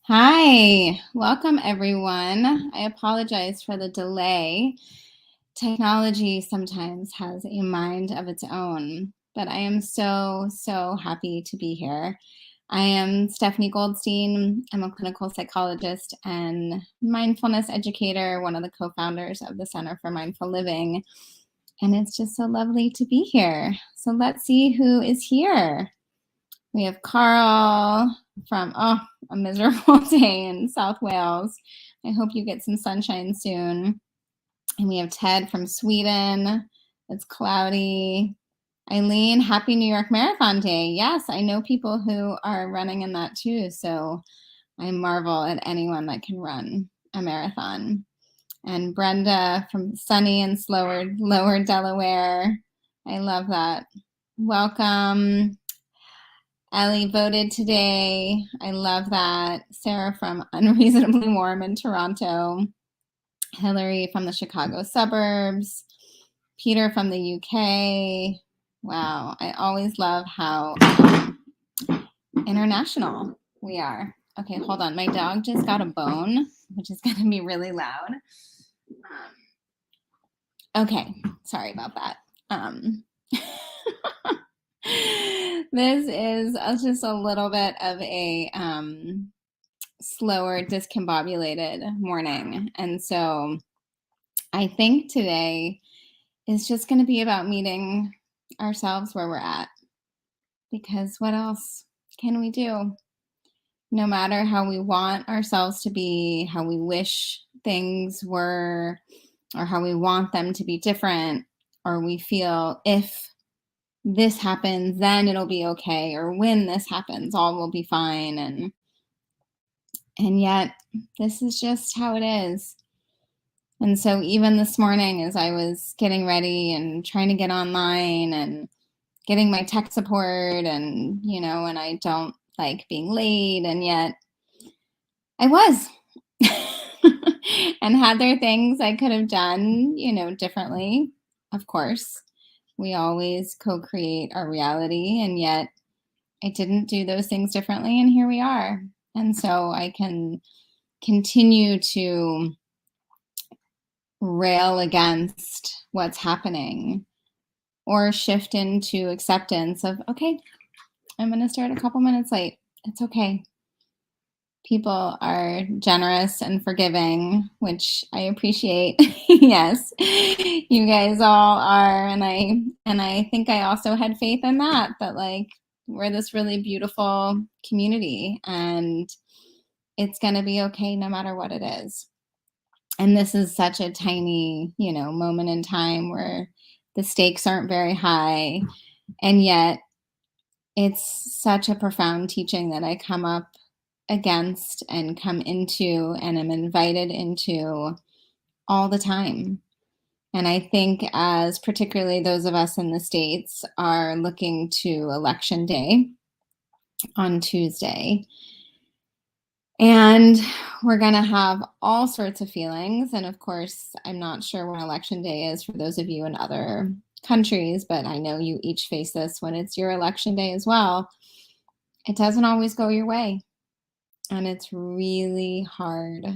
Hi, welcome everyone. I apologize for the delay. Technology sometimes has a mind of its own, but I am so happy to be here. I am Stefanie Goldstein. I'm a clinical psychologist and mindfulness educator, one of the co founders of the Center for Mindful Living. And it's just so lovely to be here. So let's see who is here. We have Carl from a miserable day in South Wales. I hope you get some sunshine soon. And we have Ted from Sweden. It's cloudy. Eileen, happy New York Marathon Day. Yes, I know people who are running in that too. So I marvel at anyone that can run a marathon. And Brenda from sunny and lower Delaware. I love that. Welcome. Ellie voted today. I love that. Sarah from Unreasonably Warm in Toronto. Hillary from the Chicago suburbs. Peter from the UK. Wow, I always love how international we are. Okay, hold on. My dog just got a bone, which is going to be really loud. Okay, sorry about that. This is just a little bit of a slower, discombobulated morning. And so I think today is just going to be about meeting ourselves where we're at. Because what else can we do? No matter how we want ourselves to be, how we wish things were, or how we want them to be different, or we feel if this happens, then it'll be okay, or when this happens, all will be fine. And yet, this is just how it is. And so even this morning, as I was getting ready and trying to get online and getting my tech support and, and I don't like being late, and yet I was. And had there things I could have done, differently? Of course. We always co-create our reality, and yet I didn't do those things differently, and here we are. And so I can continue to rail against what's happening or shift into acceptance of, okay, I'm going to start a couple minutes late. It's okay. People are generous and forgiving, which I appreciate. Yes, you guys all are. And I think I also had faith in that like we're this really beautiful community and it's going to be okay no matter what it is. And this is such a tiny, moment in time where the stakes aren't very high. And yet it's such a profound teaching that I come up against and come into and am invited into all the time. And I think as particularly those of us in the States are looking to Election Day on Tuesday, and we're going to have all sorts of feelings. And of course, I'm not sure when Election Day is for those of you in other countries, but I know you each face this when it's your Election Day as well. It doesn't always go your way. And it's really hard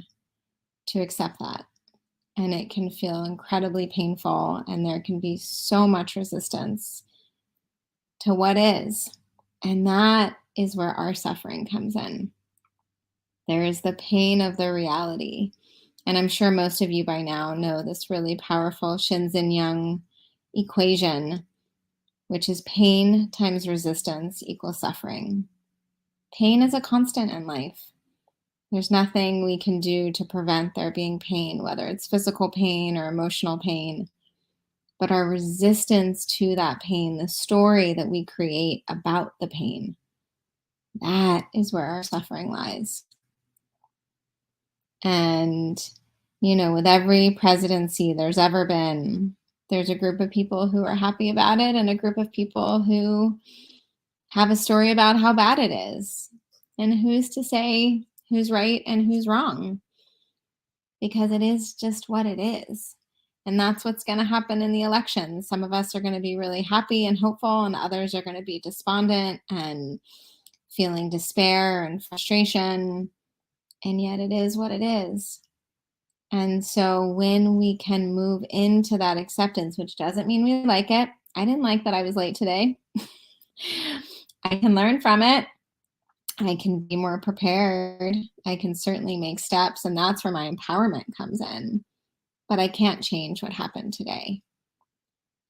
to accept that. And it can feel incredibly painful. And there can be so much resistance to what is. And that is where our suffering comes in. There is the pain of the reality. And I'm sure most of you by now know this really powerful Shinzen Young equation, which is pain times resistance equals suffering. Pain is a constant in life. There's nothing we can do to prevent there being pain, whether it's physical pain or emotional pain. But our resistance to that pain, the story that we create about the pain, that is where our suffering lies. And, with every presidency there's ever been, there's a group of people who are happy about it and a group of people who have a story about how bad it is. And who's to say who's right and who's wrong? Because it is just what it is. And that's what's going to happen in the elections. Some of us are going to be really happy and hopeful, and others are going to be despondent and feeling despair and frustration. And yet it is what it is. And so when we can move into that acceptance, which doesn't mean we like it. I didn't like that I was late today. I can learn from it. I can be more prepared. I can certainly make steps, and that's where my empowerment comes in. But I can't change what happened today.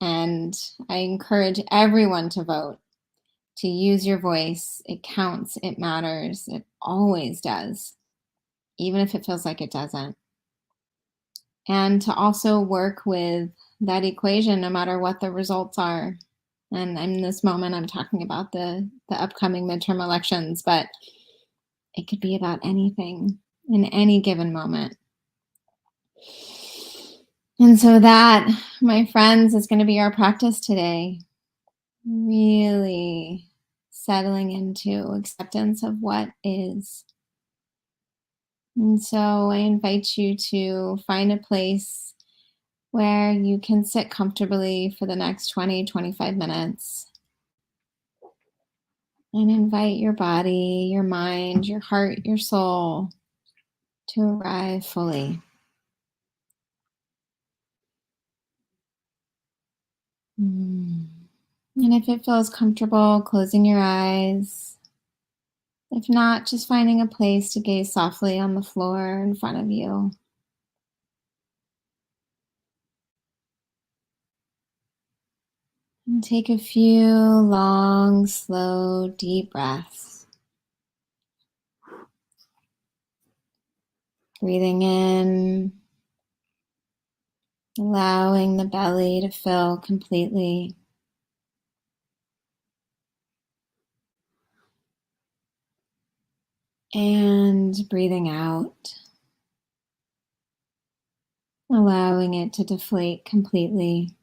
And I encourage everyone to vote, to use your voice. It counts, it matters, it always does, even if it feels like it doesn't. And to also work with that equation no matter what the results are. And in this moment, I'm talking about the upcoming midterm elections, but it could be about anything in any given moment. And so that, my friends, is going to be our practice today. Really settling into acceptance of what is. And so I invite you to find a place where you can sit comfortably for the next 20, 25 minutes and invite your body, your mind, your heart, your soul to arrive fully. And if it feels comfortable, closing your eyes. If not, just finding a place to gaze softly on the floor in front of you. And take a few long, slow, deep breaths. Breathing in, allowing the belly to fill completely. And breathing out, allowing it to deflate completely.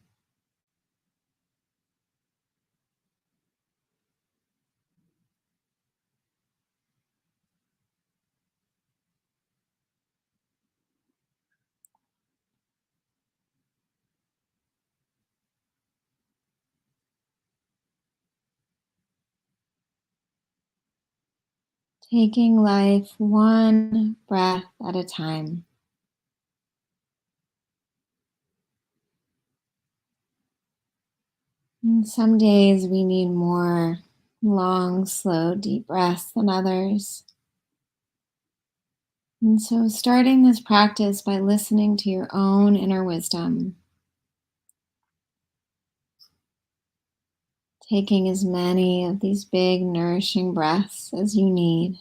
Taking life one breath at a time. And some days we need more long, slow, deep breaths than others. And so starting this practice by listening to your own inner wisdom, taking as many of these big, nourishing breaths as you need.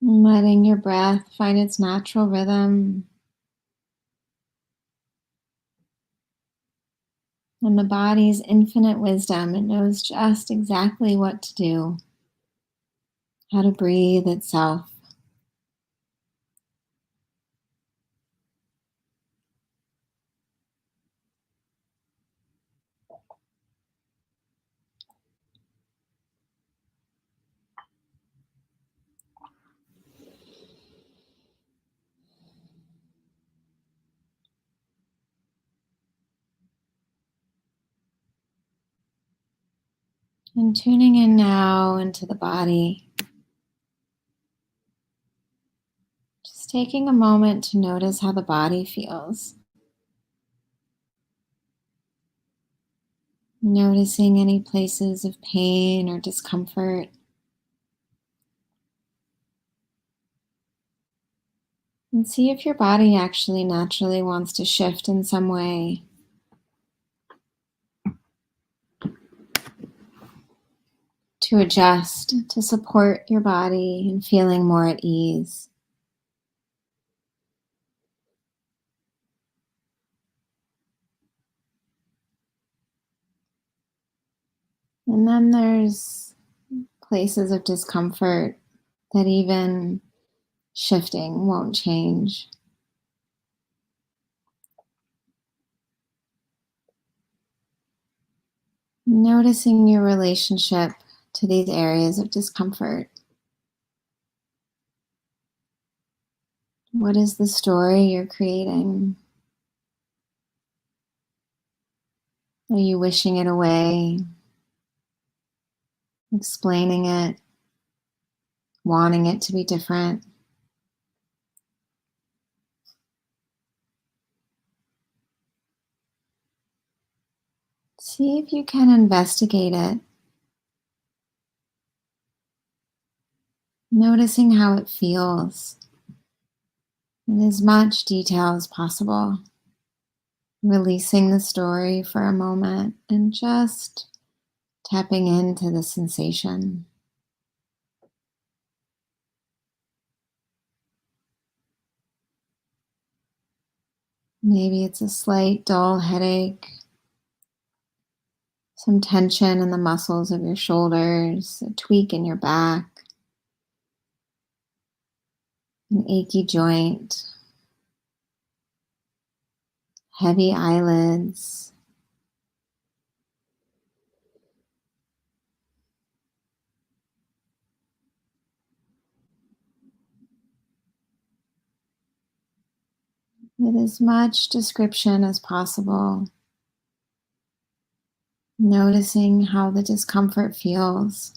And letting your breath find its natural rhythm. And the body's infinite wisdom, it knows just exactly what to do, how to breathe itself. And tuning in now into the body. Just taking a moment to notice how the body feels. Noticing any places of pain or discomfort. And see if your body actually naturally wants to shift in some way. To adjust, to support your body and feeling more at ease. And then there's places of discomfort that even shifting won't change. Noticing your relationship to to these areas of discomfort. What is the story you're creating? Are you wishing it away, explaining it, wanting it to be different? See if you can investigate it, noticing how it feels in as much detail as possible, releasing the story for a moment and just tapping into the sensation. Maybe it's a slight dull headache, some tension in the muscles of your shoulders, a tweak in your back, an achy joint, heavy eyelids. With as much description as possible, noticing how the discomfort feels.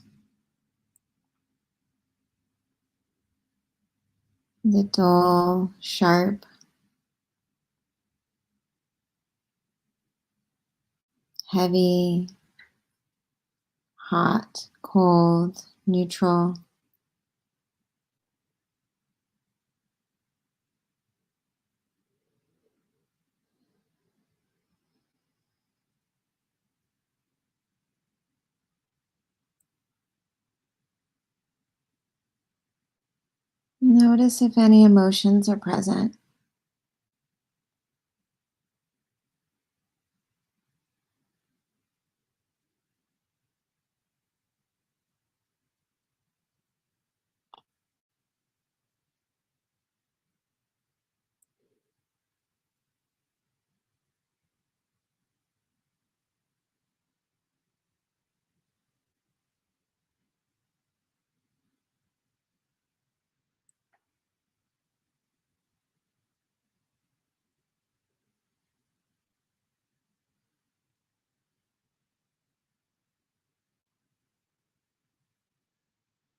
The dull, sharp, heavy, hot, cold, neutral. Notice if any emotions are present.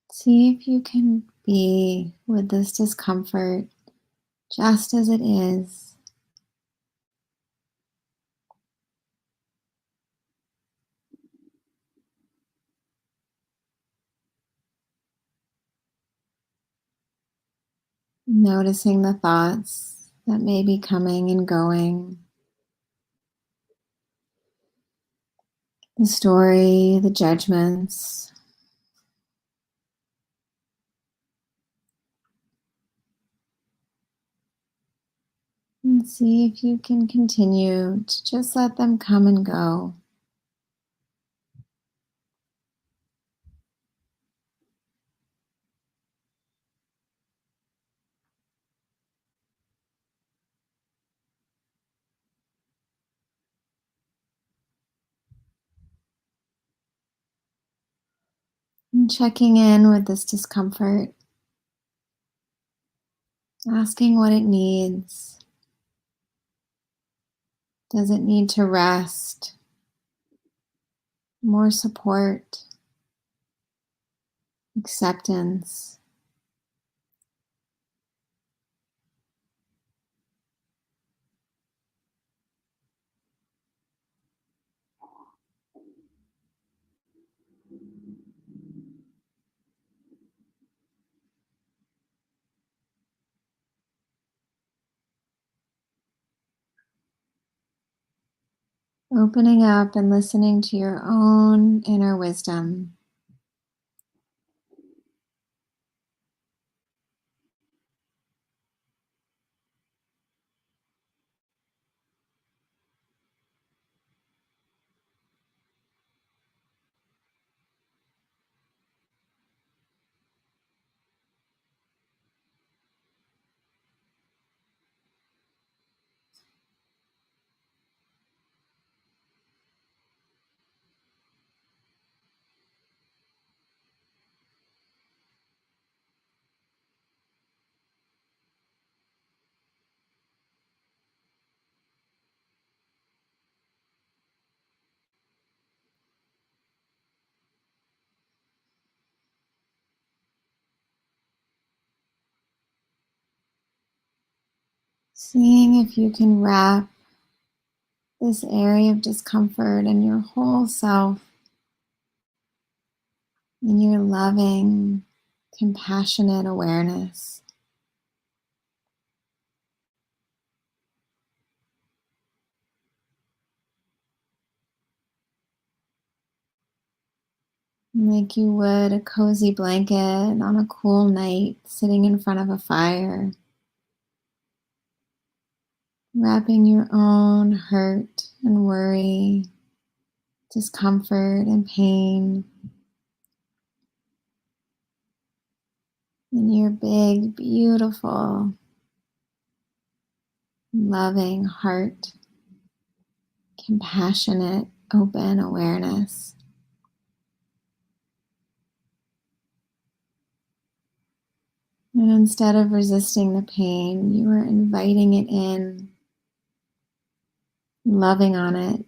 See if you can be with this discomfort just as it is. Noticing the thoughts that may be coming and going, the story, the judgments. And see if you can continue to just let them come and go. And checking in with this discomfort, asking what it needs. Does it need to rest? More support, acceptance. Opening up and listening to your own inner wisdom. Seeing if you can wrap this area of discomfort and your whole self in your loving, compassionate awareness. Like you would a cozy blanket on a cool night sitting in front of a fire, wrapping your own hurt and worry, discomfort and pain in your big, beautiful, loving heart, compassionate, open awareness. And instead of resisting the pain, you are inviting it in, loving on it,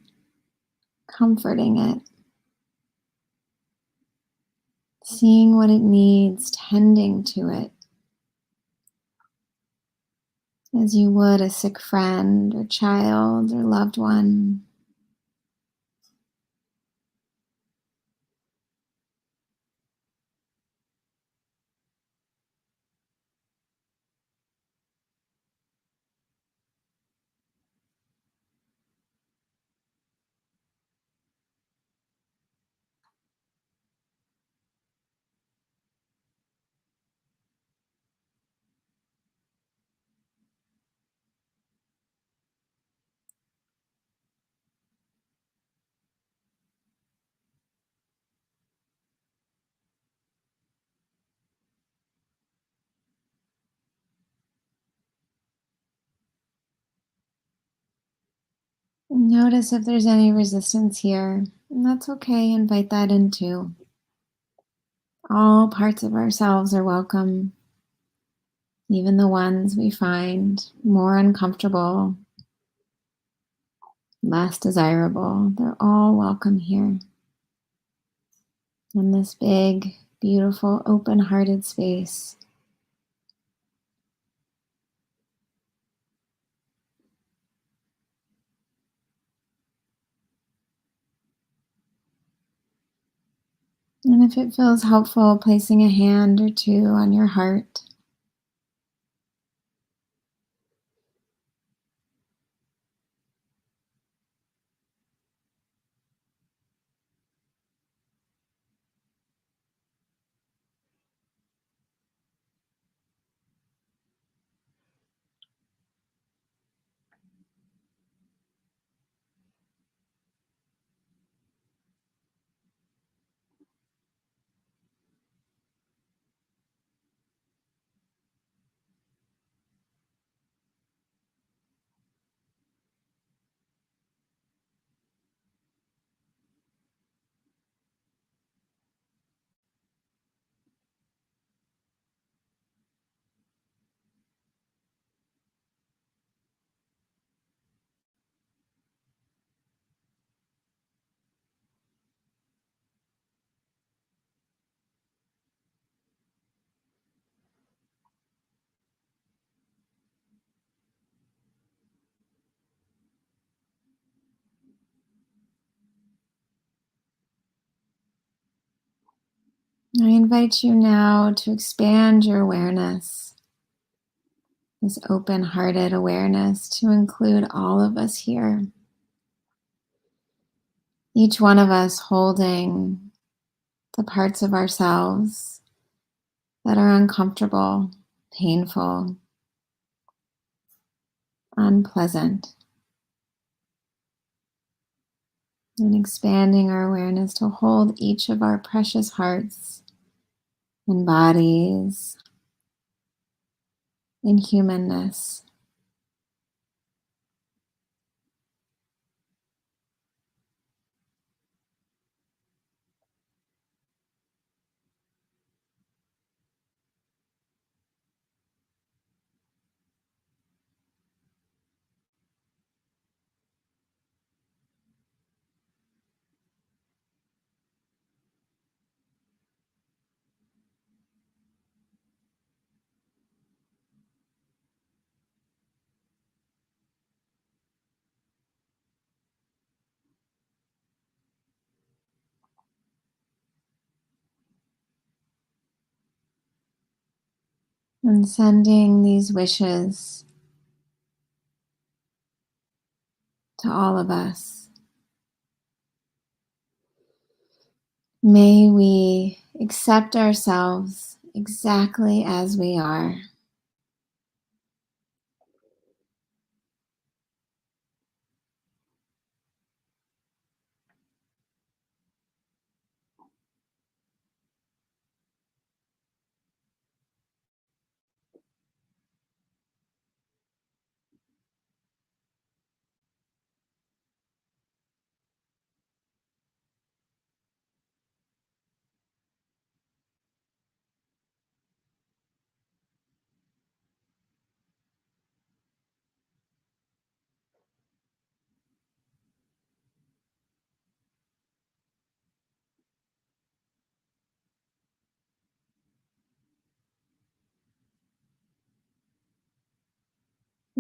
comforting it, seeing what it needs, tending to it as you would a sick friend or child or loved one. Notice if there's any resistance here, and that's okay. Invite that in too. All parts of ourselves are welcome, even the ones we find more uncomfortable, less desirable. They're all welcome here in this big, beautiful, open-hearted space. And if it feels helpful, placing a hand or two on your heart. I invite you now to expand your awareness, this open-hearted awareness, to include all of us here. Each one of us holding the parts of ourselves that are uncomfortable, painful, unpleasant, and expanding our awareness to hold each of our precious hearts and bodies in humanness. and sending these wishes to all of us. May we accept ourselves exactly as we are.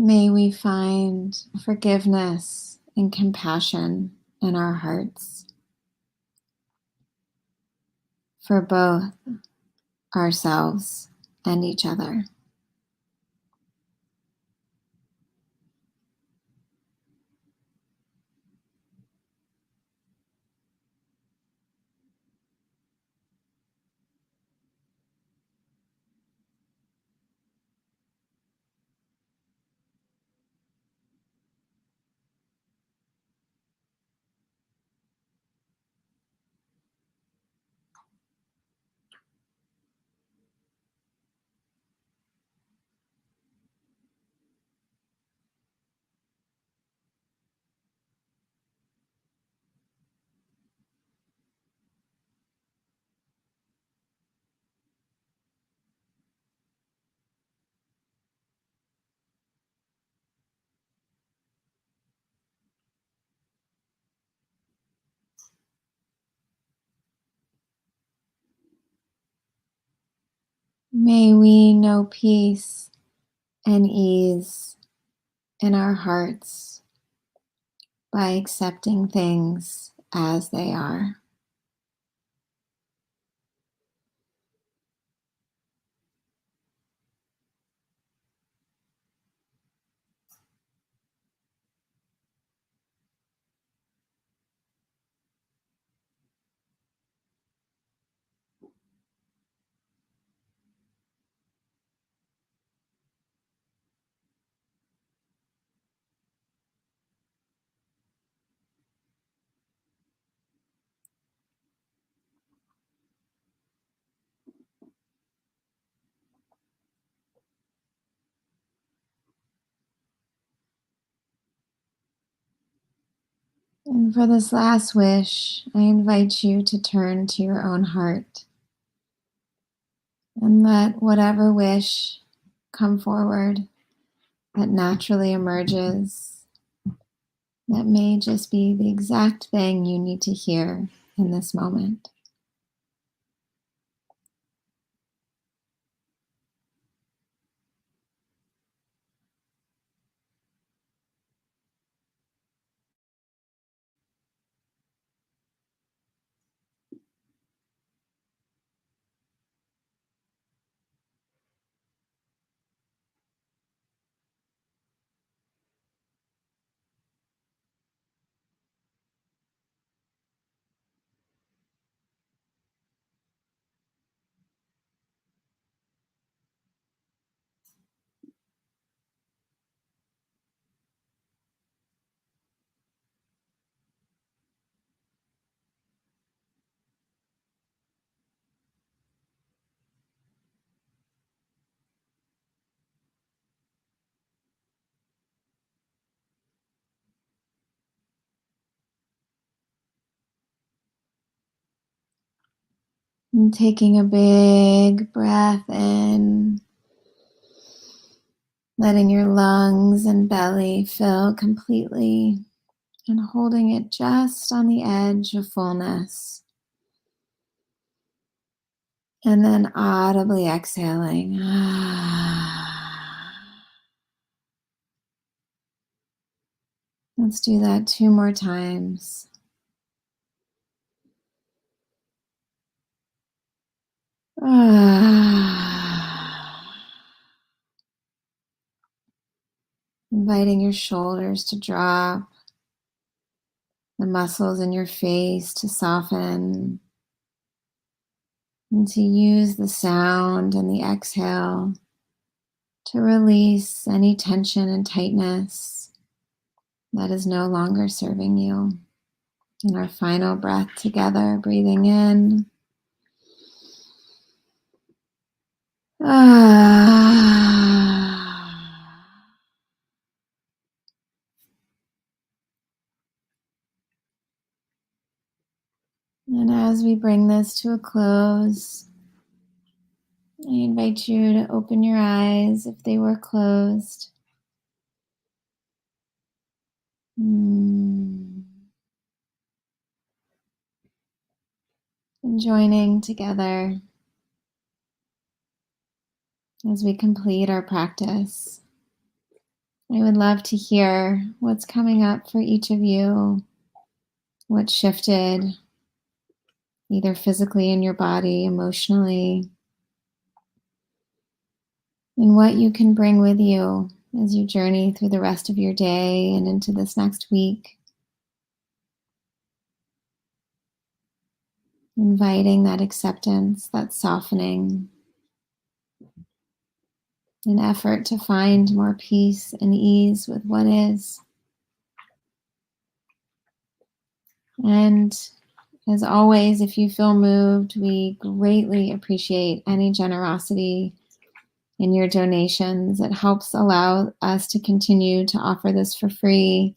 May we find forgiveness and compassion in our hearts for both ourselves and each other. May we know peace and ease in our hearts by accepting things as they are. And for this last wish, I invite you to turn to your own heart and let whatever wish come forward that naturally emerges, that may just be the exact thing you need to hear in this moment. And taking a big breath in, letting your lungs and belly fill completely, and holding it just on the edge of fullness. And then audibly exhaling. Let's do that 2 more times. Inviting your shoulders to drop, the muscles in your face to soften, and to use the sound and the exhale to release any tension and tightness that is no longer serving you. And our final breath together, breathing in. And as we bring this to a close, I invite you to open your eyes if they were closed. And joining together as we complete our practice. I would love to hear what's coming up for each of you, what shifted, either physically in your body, emotionally, and what you can bring with you as you journey through the rest of your day and into this next week. Inviting that acceptance, that softening, an effort to find more peace and ease with what is. And as always, if you feel moved, we greatly appreciate any generosity in your donations. It helps allow us to continue to offer this for free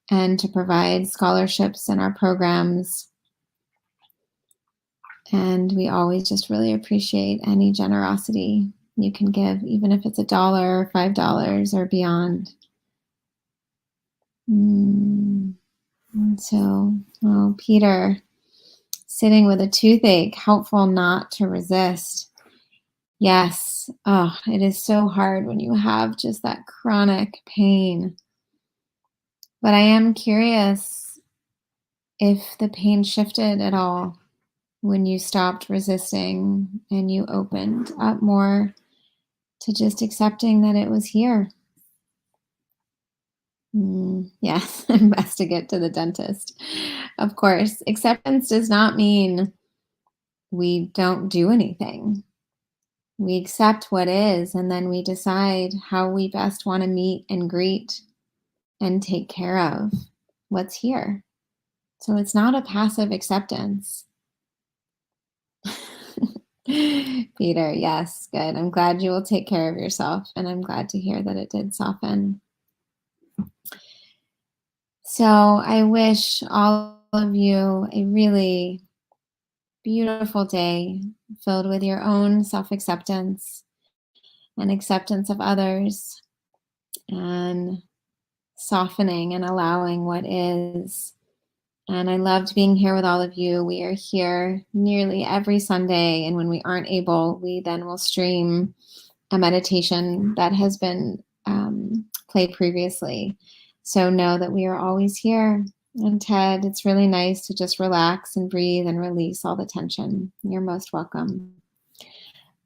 and to provide scholarships in our programs. And we always just really appreciate any generosity you can give, even if it's $1 or $5 or beyond. And so, Peter, sitting with a toothache, helpful not to resist. Yes, it is so hard when you have just that chronic pain. But I am curious if the pain shifted at all when you stopped resisting and you opened up more to just accepting that it was here. Yes, best to get to the dentist. Of course, acceptance does not mean we don't do anything. We accept what is, and then we decide how we best want to meet and greet and take care of what's here. So it's not a passive acceptance. Peter, yes, good. I'm glad you will take care of yourself, and I'm glad to hear that it did soften. So I wish all of you a really beautiful day filled with your own self-acceptance and acceptance of others and softening and allowing what is. And I loved being here with all of you. We are here nearly every Sunday, and when we aren't able, we then will stream a meditation that has been played previously. So know that we are always here. And Ted, it's really nice to just relax and breathe and release all the tension. You're most welcome.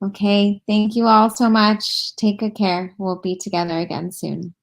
Okay, thank you all so much. Take good care. We'll be together again soon.